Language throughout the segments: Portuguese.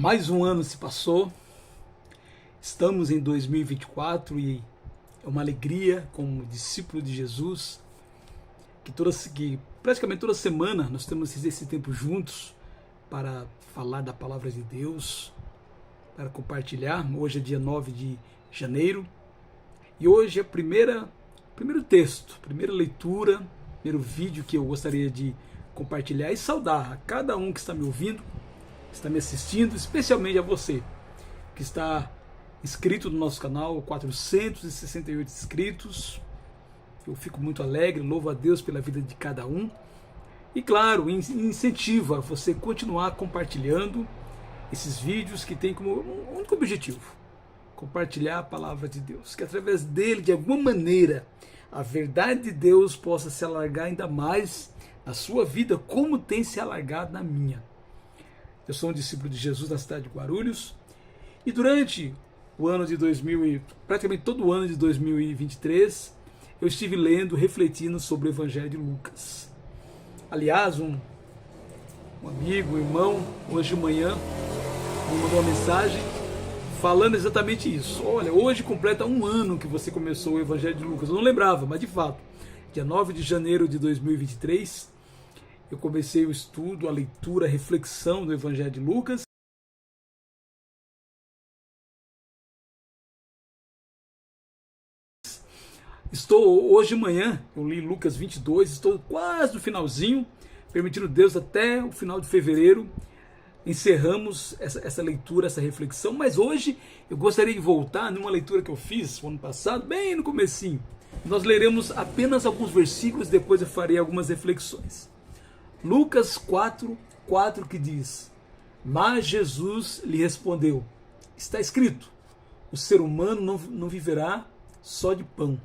Mais um ano se passou, estamos em 2024 e é uma alegria como discípulo de Jesus que praticamente toda semana nós temos esse tempo juntos para falar da palavra de Deus, para compartilhar. Hoje é dia 9 de janeiro e hoje é primeiro texto, primeira leitura, primeiro vídeo que eu gostaria de compartilhar e saudar a cada um que está me ouvindo, está me assistindo, especialmente a você que está inscrito no nosso canal, 468 inscritos. Eu fico muito alegre, louvo a Deus pela vida de cada um. E claro, incentiva você continuar compartilhando esses vídeos que tem como único objetivo compartilhar a palavra de Deus, que através dele, de alguma maneira, a verdade de Deus possa se alargar ainda mais na sua vida, como tem se alargado na minha. Eu sou um discípulo de Jesus na cidade de Guarulhos e durante o ano de praticamente todo o ano de 2023, eu estive lendo, refletindo sobre o Evangelho de Lucas. Aliás, um amigo, um irmão, hoje de manhã, me mandou uma mensagem falando exatamente isso. Olha, hoje completa um ano que você começou o Evangelho de Lucas. Eu não lembrava, mas de fato, dia 9 de janeiro de 2023, eu comecei o estudo, a leitura, a reflexão do Evangelho de Lucas. Hoje de manhã, eu li Lucas 22, estou quase no finalzinho, permitindo Deus até o final de fevereiro, encerramos essa leitura, essa reflexão, mas hoje eu gostaria de voltar numa leitura que eu fiz no ano passado, bem no comecinho. Nós leremos apenas alguns versículos, depois eu farei algumas reflexões. Lucas 4:4 que diz: mas Jesus lhe respondeu, está escrito, o ser humano não viverá só de pão.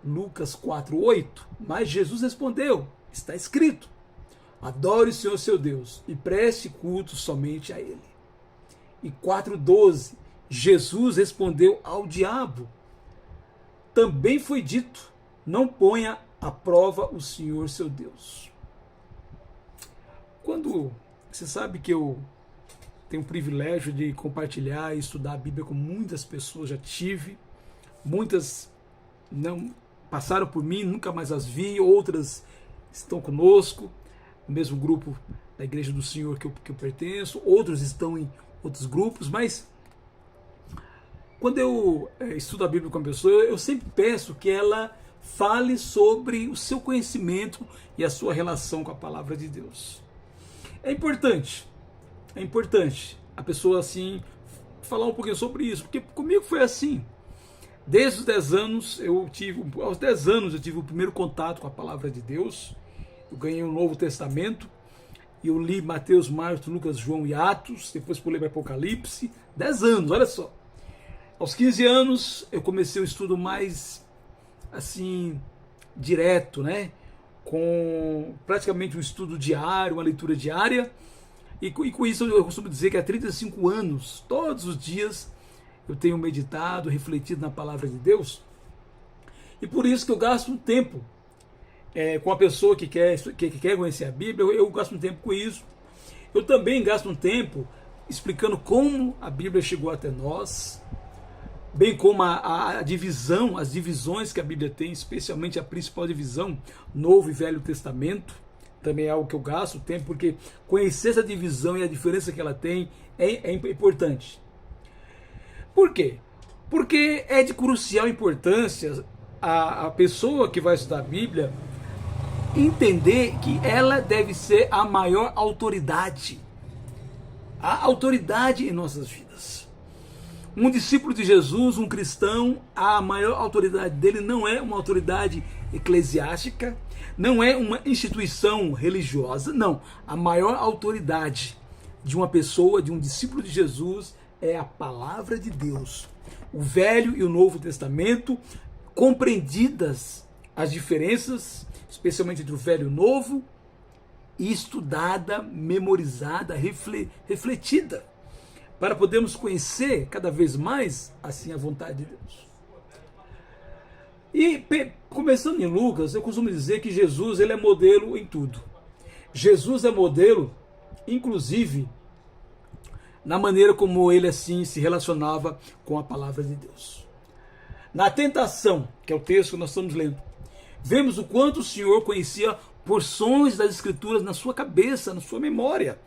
Lucas 4:8, mas Jesus respondeu, está escrito, adore o Senhor seu Deus e preste culto somente a Ele. E 4:12, Jesus respondeu ao diabo, também foi dito, não ponha à prova o Senhor seu Deus. Quando você sabe que eu tenho o privilégio de compartilhar e estudar a Bíblia com muitas pessoas, já tive, muitas não passaram por mim, nunca mais as vi, outras estão conosco, no mesmo grupo da Igreja do Senhor que eu pertenço, outros estão em outros grupos, mas quando eu estudo a Bíblia com a pessoa, eu sempre peço que ela fale sobre o seu conhecimento e a sua relação com a palavra de Deus. É importante a pessoa assim falar um pouquinho sobre isso, porque comigo foi assim. Desde os 10 anos, aos 10 anos eu tive o primeiro contato com a palavra de Deus. Eu ganhei o Novo Testamento, e eu li Mateus, Marcos, Lucas, João e Atos, depois pulei para Apocalipse, 10 anos, olha só. Aos 15 anos eu comecei o estudo mais assim, direto, né? Com praticamente um estudo diário, uma leitura diária, e com isso eu costumo dizer que há 35 anos, todos os dias, eu tenho meditado, refletido na palavra de Deus, e por isso que eu gasto um tempo com a pessoa que quer conhecer a Bíblia, eu gasto um tempo com isso. Eu também gasto um tempo explicando como a Bíblia chegou até nós, bem como as divisões que a Bíblia tem, especialmente a principal divisão, Novo e Velho Testamento, também é algo que eu gasto tempo, porque conhecer essa divisão e a diferença que ela tem é importante. Por quê? Porque é de crucial importância a pessoa que vai estudar a Bíblia entender que ela deve ser a maior autoridade, a autoridade em nossas vidas. Um discípulo de Jesus, um cristão, a maior autoridade dele não é uma autoridade eclesiástica, não é uma instituição religiosa, não. A maior autoridade de uma pessoa, de um discípulo de Jesus, é a palavra de Deus. O Velho e o Novo Testamento, compreendidas as diferenças, especialmente entre o Velho e o Novo, e estudada, memorizada, refletida, para podermos conhecer cada vez mais assim a vontade de Deus. E começando em Lucas, eu costumo dizer que Jesus ele é modelo em tudo. Jesus é modelo, inclusive, na maneira como ele assim se relacionava com a palavra de Deus. Na tentação, que é o texto que nós estamos lendo, vemos o quanto o Senhor conhecia porções das Escrituras na sua cabeça, na sua memória,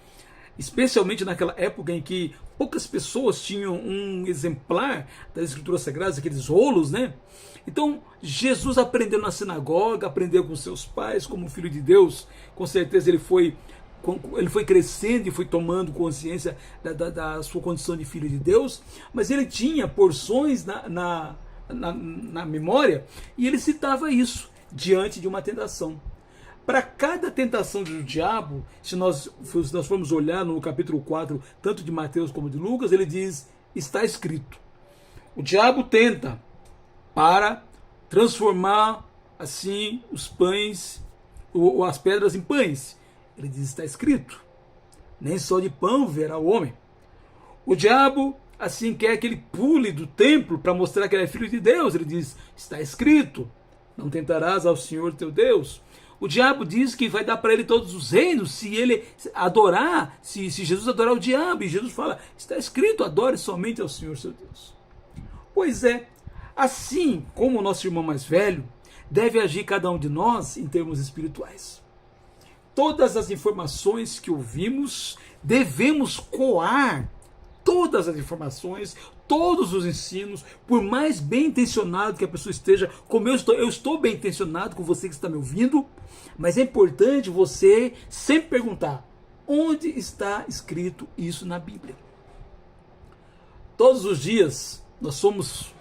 especialmente naquela época em que poucas pessoas tinham um exemplar das Escrituras Sagradas, aqueles rolos, né? Então, Jesus aprendeu na sinagoga, aprendeu com seus pais, como filho de Deus, com certeza ele foi crescendo e foi tomando consciência da sua condição de filho de Deus, mas ele tinha porções na memória e ele citava isso diante de uma tentação. Para cada tentação do diabo, se nós formos olhar no capítulo 4, tanto de Mateus como de Lucas, ele diz, está escrito. O diabo tenta para transformar assim os pães, ou as pedras em pães. Ele diz, está escrito. Nem só de pão verá o homem. O diabo assim quer que ele pule do templo para mostrar que ele é filho de Deus. Ele diz, está escrito. Não tentarás ao Senhor teu Deus. O diabo diz que vai dar para ele todos os reinos se ele adorar, se Jesus adorar o diabo. E Jesus fala, está escrito, adore somente ao Senhor seu Deus. Pois é, assim como o nosso irmão mais velho, deve agir cada um de nós em termos espirituais. Todas as informações que ouvimos, devemos coar todas as informações, todos os ensinos, por mais bem intencionado que a pessoa esteja, como eu estou bem intencionado com você que está me ouvindo, mas é importante você sempre perguntar, onde está escrito isso na Bíblia? Todos os dias nós somos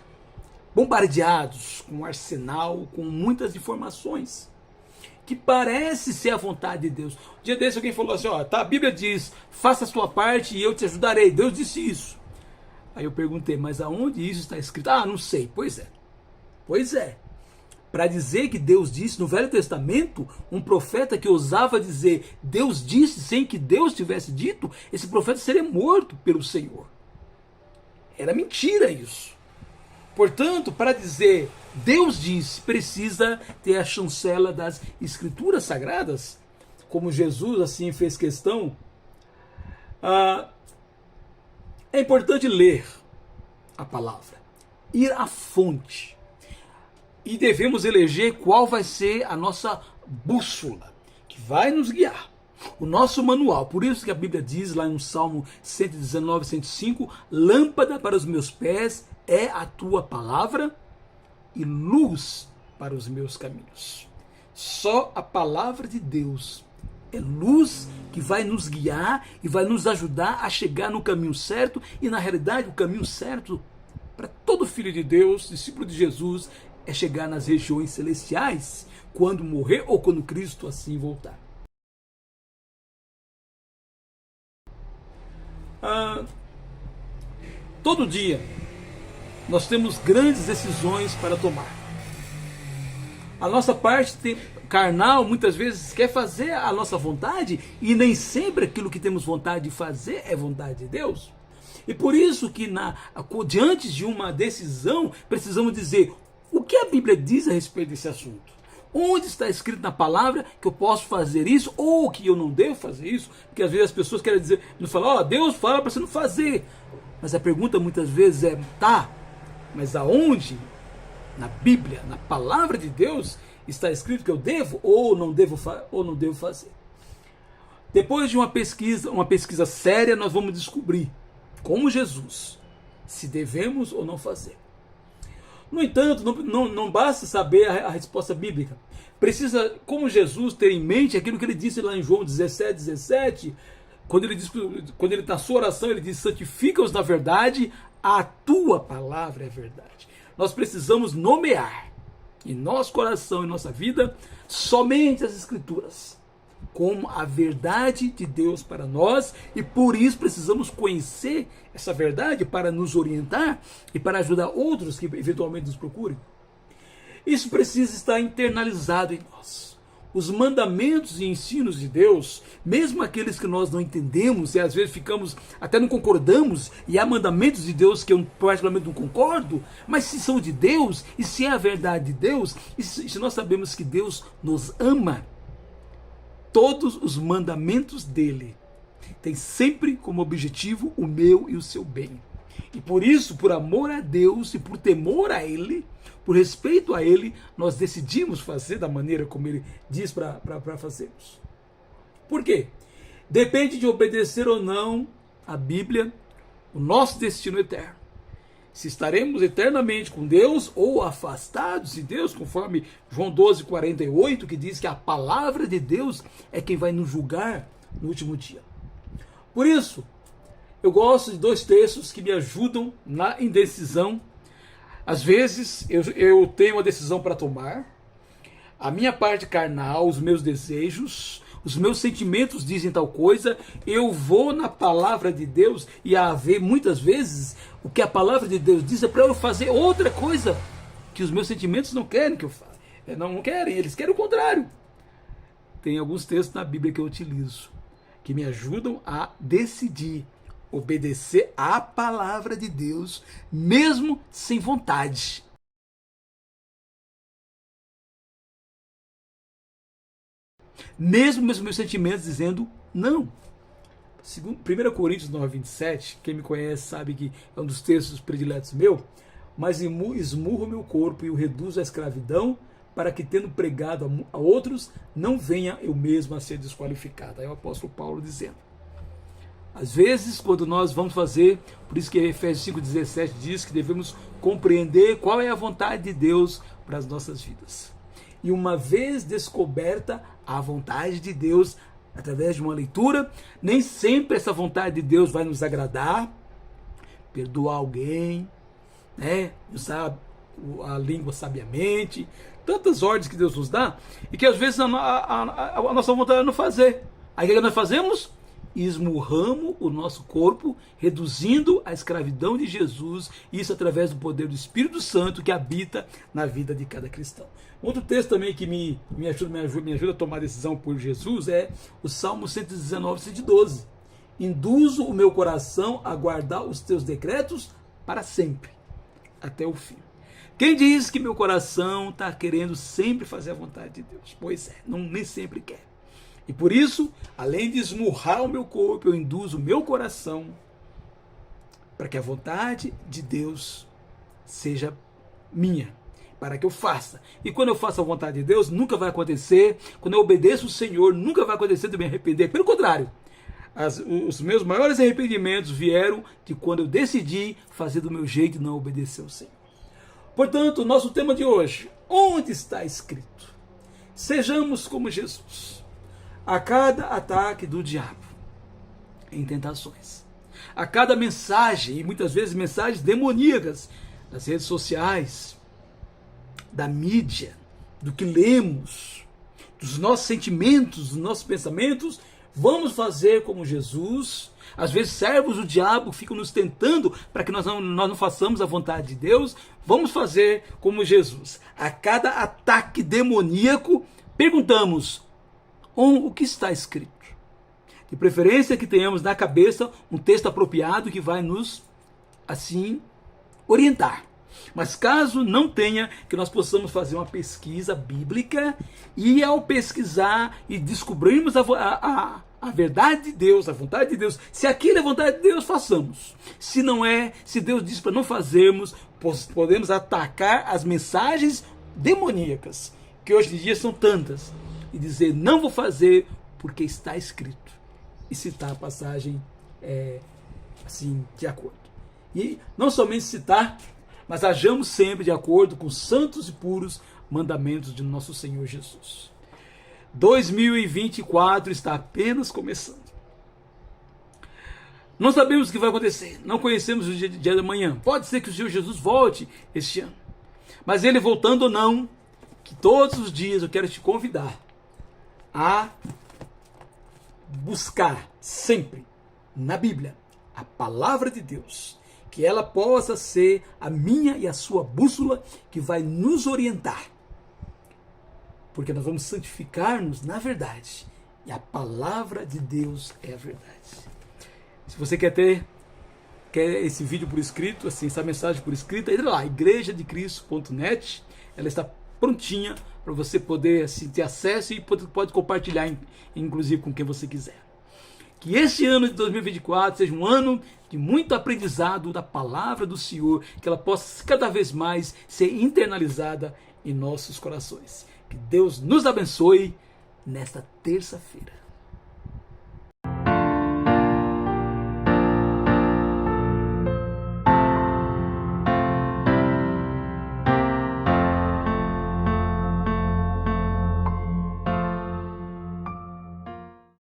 bombardeados com um arsenal, com muitas informações, que parece ser a vontade de Deus. Um dia desse alguém falou assim, a Bíblia diz, faça a sua parte e eu te ajudarei. Deus disse isso. Aí eu perguntei, mas aonde isso está escrito? Não sei. Pois é. Para dizer que Deus disse, no Velho Testamento, um profeta que ousava dizer, Deus disse sem que Deus tivesse dito, esse profeta seria morto pelo Senhor. Era mentira isso. Portanto, para dizer Deus disse, precisa ter a chancela das Escrituras Sagradas, como Jesus assim fez questão. É importante ler a palavra, ir à fonte, e devemos eleger qual vai ser a nossa bússola, que vai nos guiar, o nosso manual. Por isso que a Bíblia diz lá no Salmo 119, 105, lâmpada para os meus pés é a tua palavra e luz para os meus caminhos. Só a palavra de Deus é luz que vai nos guiar e vai nos ajudar a chegar no caminho certo. E na realidade o caminho certo para todo filho de Deus, discípulo de Jesus, é chegar nas regiões celestiais quando morrer ou quando Cristo assim voltar. Todo dia nós temos grandes decisões para tomar. A nossa parte carnal muitas vezes quer fazer a nossa vontade e nem sempre aquilo que temos vontade de fazer é vontade de Deus. E por isso que diante de uma decisão precisamos dizer o que a Bíblia diz a respeito desse assunto. Onde está escrito na palavra que eu posso fazer isso ou que eu não devo fazer isso? Porque às vezes as pessoas querem dizer, nos falam, Deus fala para você não fazer. Mas a pergunta muitas vezes é, mas aonde na Bíblia, na palavra de Deus, está escrito que eu devo ou não devo fazer? Depois de uma pesquisa séria, nós vamos descobrir, como Jesus, se devemos ou não fazer. No entanto, não basta saber a resposta bíblica. Precisa, como Jesus, ter em mente aquilo que ele disse lá em João 17, quando ele na sua oração, ele diz, santifica-os na verdade, a tua palavra é verdade. Nós precisamos nomear em nosso coração, em nossa vida, somente as Escrituras como a verdade de Deus para nós, e por isso precisamos conhecer essa verdade para nos orientar e para ajudar outros que eventualmente nos procurem. Isso precisa estar internalizado em nós. Os mandamentos e ensinos de Deus, mesmo aqueles que nós não entendemos e às vezes até não concordamos, e há mandamentos de Deus que eu particularmente não concordo, mas se são de Deus e se é a verdade de Deus, e se nós sabemos que Deus nos ama, todos os mandamentos dele tem sempre como objetivo o meu e o seu bem. E por isso, por amor a Deus e por temor a Ele, por respeito a Ele, nós decidimos fazer da maneira como Ele diz para fazermos. Por quê? Depende de obedecer ou não a Bíblia, o nosso destino eterno. Se estaremos eternamente com Deus ou afastados de Deus, conforme João 12:48, que diz que a palavra de Deus é quem vai nos julgar no último dia. Por isso, eu gosto de 2 textos que me ajudam na indecisão. Às vezes, eu tenho uma decisão para tomar, a minha parte carnal, os meus desejos, os meus sentimentos dizem tal coisa, eu vou na palavra de Deus e muitas vezes o que a palavra de Deus diz é para eu fazer outra coisa que os meus sentimentos não querem que eu faça. Não querem, eles querem o contrário. Tem alguns textos na Bíblia que eu utilizo, que me ajudam a decidir obedecer à palavra de Deus, mesmo sem vontade. Mesmo os meus sentimentos dizendo não. 1 Coríntios 9:27, quem me conhece sabe que é um dos textos prediletos meu, mas esmurro meu corpo e o reduzo à escravidão, para que, tendo pregado a outros, não venha eu mesmo a ser desqualificado. Aí o apóstolo Paulo dizendo. Às vezes, quando nós vamos fazer, por isso que Efésios 5:17 diz que devemos compreender qual é a vontade de Deus para as nossas vidas. E uma vez descoberta a vontade de Deus, através de uma leitura, nem sempre essa vontade de Deus vai nos agradar. Perdoar alguém, né? Usar a língua sabiamente, tantas ordens que Deus nos dá, e que às vezes a nossa vontade é não fazer. Aí o que nós fazemos? Esmurramos o nosso corpo, reduzindo a escravidão de Jesus, isso através do poder do Espírito Santo que habita na vida de cada cristão. Outro texto também que me ajuda a tomar decisão por Jesus é o Salmo 119, 112. Induzo o meu coração a guardar os teus decretos para sempre, até o fim. Quem diz que meu coração está querendo sempre fazer a vontade de Deus? Pois é, nem sempre quer. E por isso, além de esmurrar o meu corpo, eu induzo o meu coração para que a vontade de Deus seja minha, para que eu faça. E quando eu faço a vontade de Deus, nunca vai acontecer. Quando eu obedeço o Senhor, nunca vai acontecer de me arrepender. Pelo contrário, os meus maiores arrependimentos vieram de quando eu decidi fazer do meu jeito e não obedecer ao Senhor. Portanto, o nosso tema de hoje, onde está escrito? Sejamos como Jesus. A cada ataque do diabo em tentações, a cada mensagem, e muitas vezes mensagens demoníacas das redes sociais, da mídia, do que lemos, dos nossos sentimentos, dos nossos pensamentos, vamos fazer como Jesus. Às vezes servos do diabo ficam nos tentando para que nós não façamos a vontade de Deus. Vamos fazer como Jesus. A cada ataque demoníaco, perguntamos: o que está escrito? De preferência que tenhamos na cabeça um texto apropriado que vai nos, assim, orientar. Mas caso não tenha, que nós possamos fazer uma pesquisa bíblica e ao pesquisar e descobrirmos a verdade de Deus, a vontade de Deus, se aquilo é vontade de Deus, façamos. Se não é, se Deus diz para não fazermos, podemos atacar as mensagens demoníacas, que hoje em dia são tantas, e dizer: não vou fazer porque está escrito, e citar a passagem assim, de acordo. E não somente citar, mas hajamos sempre de acordo com os santos e puros mandamentos de nosso Senhor Jesus. 2024 está apenas começando. Não sabemos o que vai acontecer, não conhecemos o dia de amanhã. Pode ser que o Senhor Jesus volte este ano, mas Ele voltando ou não, que todos os dias eu quero te convidar a buscar sempre na Bíblia a palavra de Deus, que ela possa ser a minha e a sua bússola que vai nos orientar, porque nós vamos santificar-nos na verdade, e a palavra de Deus é a verdade. Se você quer esse vídeo por escrito, assim, essa mensagem por escrito, entra lá, igrejadecristo.net, ela está prontinha para você poder, assim, ter acesso e pode compartilhar, inclusive, com quem você quiser. Que este ano de 2024 seja um ano de muito aprendizado da palavra do Senhor, que ela possa cada vez mais ser internalizada em nossos corações. Que Deus nos abençoe nesta terça-feira.